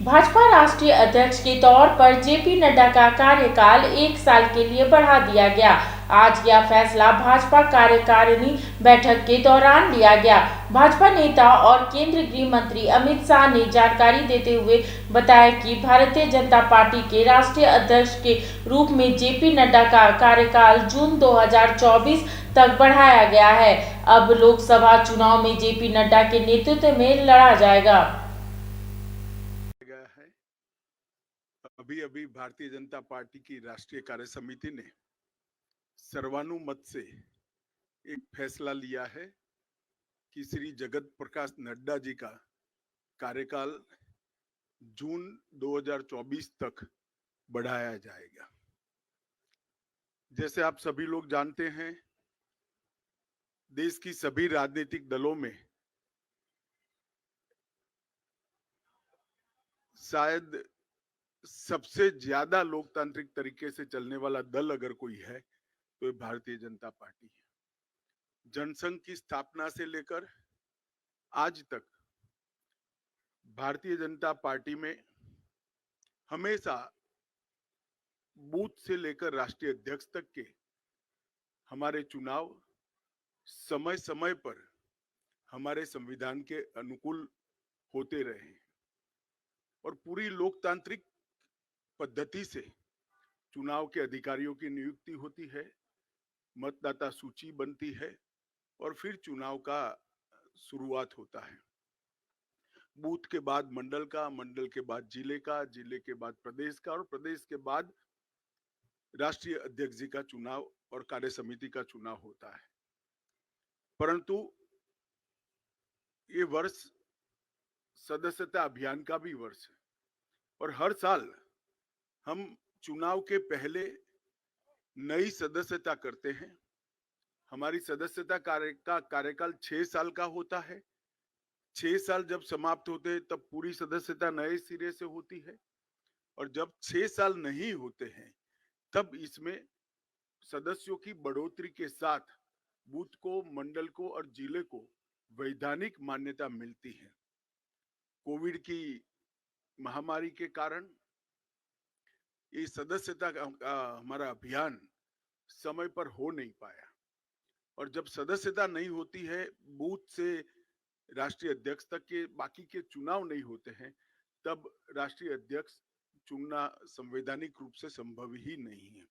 भाजपा राष्ट्रीय अध्यक्ष के तौर पर जेपी नड्डा का कार्यकाल 1 साल के लिए बढ़ा दिया गया। आज यह फैसला भाजपा कार्यकारिणी बैठक के दौरान लिया गया। भाजपा नेता और केंद्रीय गृह मंत्री अमित शाह ने जानकारी देते हुए बताया कि भारतीय जनता पार्टी के राष्ट्रीय अध्यक्ष के रूप में जेपी नड्डा का कार्यकाल जून 2024 तक बढ़ाया गया है। अब लोकसभा चुनाव में जेपी नड्डा के नेतृत्व में लड़ा जाएगा। गया है। अभी अभी भारतीय जनता पार्टी की राष्ट्रीय कार्य समिति ने सर्वानुमत से एक फैसला लिया है कि श्री जगत प्रकाश नड्डा जी का कार्यकाल जून 2024 तक बढ़ाया जाएगा। जैसे आप सभी लोग जानते हैं, देश की सभी राजनीतिक दलों में शायद सबसे ज्यादा लोकतांत्रिक तरीके से चलने वाला दल अगर कोई है तो ये भारतीय जनता पार्टी है। जनसंघ की स्थापना से लेकर आज तक भारतीय जनता पार्टी में हमेशा बूथ से लेकर राष्ट्रीय अध्यक्ष तक के हमारे चुनाव समय समय पर हमारे संविधान के अनुकूल होते रहे और पूरी लोकतांत्रिक पद्धति से चुनाव के अधिकारियों की नियुक्ति होती है, मतदाता सूची बनती है और फिर चुनाव का शुरुआत होता है। बूथ के बाद मंडल का, मंडल के बाद जिले का, जिले के बाद प्रदेश का और प्रदेश के बाद राष्ट्रीय अध्यक्ष जी का चुनाव और कार्य समिति का चुनाव होता है। परंतु ये वर्ष सदस्यता अभियान का भी वर्ष है और हर साल हम चुनाव के पहले नई सदस्यता करते हैं। हमारी सदस्यता कार्यकाल 6 साल का होता है। 6 साल जब समाप्त होते हैं तब पूरी सदस्यता नए सिरे से होती है और जब 6 साल नहीं होते हैं तब इसमें सदस्यों की बढ़ोतरी के साथ बूथ को, मंडल को और जिले को वैधानिक मान्यता मिलती है। कोविड की महामारी के कारण ये सदस्यता का हमारा अभियान समय पर हो नहीं पाया और जब सदस्यता नहीं होती है, बूथ से राष्ट्रीय अध्यक्ष तक के बाकी के चुनाव नहीं होते हैं, तब राष्ट्रीय अध्यक्ष चुनना संवैधानिक रूप से संभव ही नहीं है।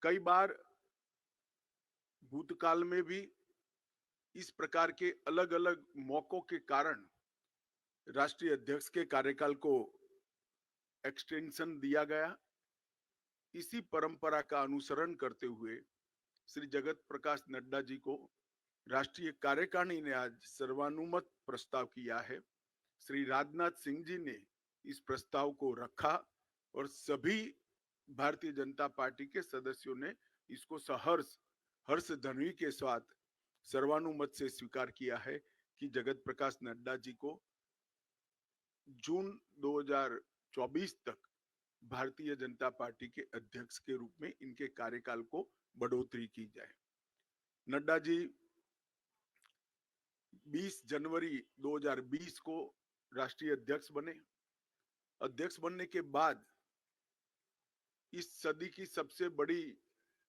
कई बार भूतकाल में भी इस प्रकार के अलग अलग मौकों के कारण राष्ट्रीय अध्यक्ष के कार्यकाल को एक्सटेंशन दिया गया। इसी परंपरा का अनुसरण करते हुए श्री जगत प्रकाश नड्डा जी को राष्ट्रीय कार्यकारिणी ने आज सर्वानुमत प्रस्ताव किया है। श्री राजनाथ सिंह जी ने इस प्रस्ताव को रखा और सभी भारतीय जनता पार्टी के सदस्यों ने इसको सहर्ष हर्ष ध्वनि के साथ सर्वानुमत से स्वीकार किया है कि जगत प्रकाश नड्डा जी को जून 2024 तक भारतीय जनता पार्टी के अध्यक्ष के रूप में इनके कार्यकाल को बढ़ोतरी की जाए। नड्डा जी 20 जनवरी 2020 को राष्ट्रीय अध्यक्ष बने। अध्यक्ष बनने के बाद इस सदी की सबसे बड़ी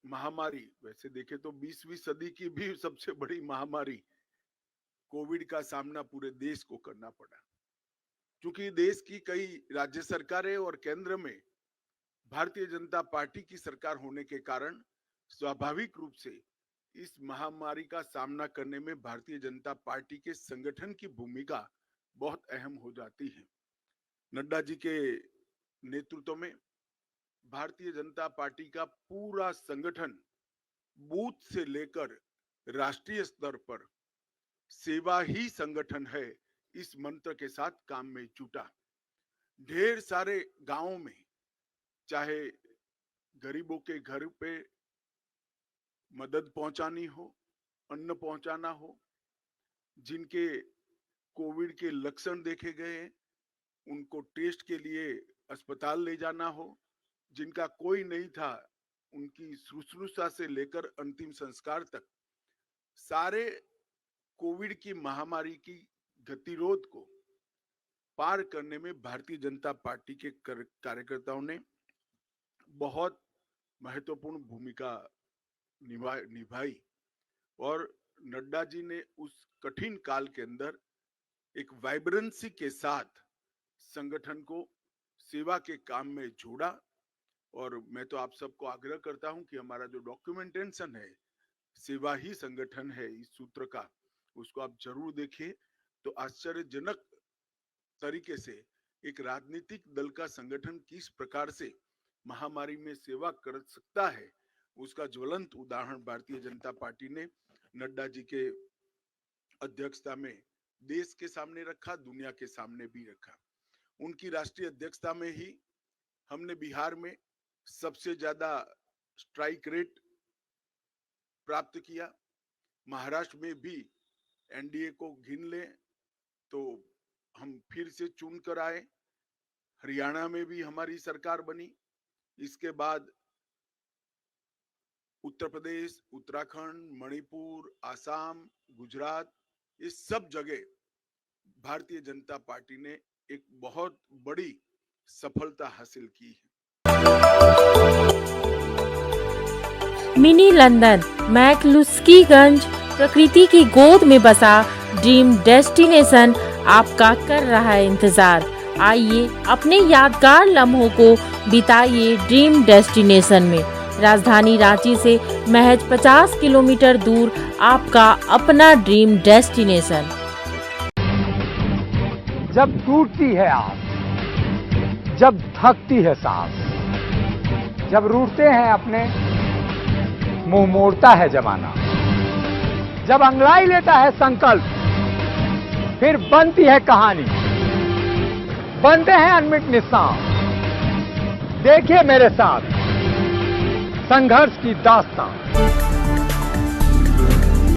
महामारी, वैसे देखें तो 20वीं सदी की भी सबसे बड़ी महामारी कोविड का सामना पूरे देश को करना पड़ा। क्योंकि देश की कई राज्य सरकारें और केंद्र में भारतीय जनता पार्टी की सरकार होने के कारण स्वाभाविक रूप से इस महामारी का सामना करने में भारतीय जनता पार्टी के संगठन की भूमिका बहुत अहम हो जाती है। नड्डा जी के नेतृत्व में भारतीय जनता पार्टी का पूरा संगठन बूथ से लेकर राष्ट्रीय स्तर पर सेवा ही संगठन है, इस मंत्र के साथ काम में जुटा। ढेर सारे गांवों में चाहे गरीबों के घर पे मदद पहुंचानी हो, अन्न पहुंचाना हो, जिनके कोविड के लक्षण देखे गए उनको टेस्ट के लिए अस्पताल ले जाना हो, जिनका कोई नहीं था उनकी शुश्रूषा से लेकर अंतिम संस्कार तक सारे कोविड की महामारी की गतिरोध को पार करने में भारतीय जनता पार्टी के कार्यकर्ताओं ने बहुत महत्वपूर्ण भूमिका निभाई और नड्डा जी ने उस कठिन काल के अंदर एक वाइब्रेंसी के साथ संगठन को सेवा के काम में जोड़ा। और मैं तो आप सबको आग्रह करता हूं कि हमारा जो डॉक्यूमेंटेशन है, सेवा ही संगठन है, इस सूत्र का, उसको आप जरूर देखें। तो आश्चर्यजनक तरीके से एक राजनीतिक दल का संगठन किस प्रकार से महामारी में सेवा कर सकता है, उसका ज्वलंत उदाहरण भारतीय जनता पार्टी ने नड्डा जी के अध्यक्षता में देश के सामने रखा, दुनिया के सामने भी रखा। उनकी राष्ट्रीय अध्यक्षता में ही हमने बिहार में सबसे ज्यादा स्ट्राइक रेट प्राप्त किया। महाराष्ट्र में भी एनडीए को गिन ले तो हम फिर से चुन कर आए। हरियाणा में भी हमारी सरकार बनी। इसके बाद उत्तर प्रदेश, उत्तराखंड, मणिपुर, आसाम, गुजरात, इस सब जगह भारतीय जनता पार्टी ने एक बहुत बड़ी सफलता हासिल की है। मिनी लंदन, मैक्लुस्कीगंज, प्रकृति की गोद में बसा ड्रीम डेस्टिनेशन आपका कर रहा है इंतजार। आइए अपने यादगार लम्हों को बिताइए ड्रीम डेस्टिनेशन में। राजधानी रांची से महज 50 किलोमीटर दूर आपका अपना ड्रीम डेस्टिनेशन। जब टूटती है आस, जब थकती है सांस, जब रूठते हैं अपने, मुंह मोड़ता है जमाना, जब अंगड़ाई लेता है संकल्प, फिर बनती है कहानी, बनते हैं अनमिट निशान। देखिए मेरे साथ संघर्ष की दास्तां।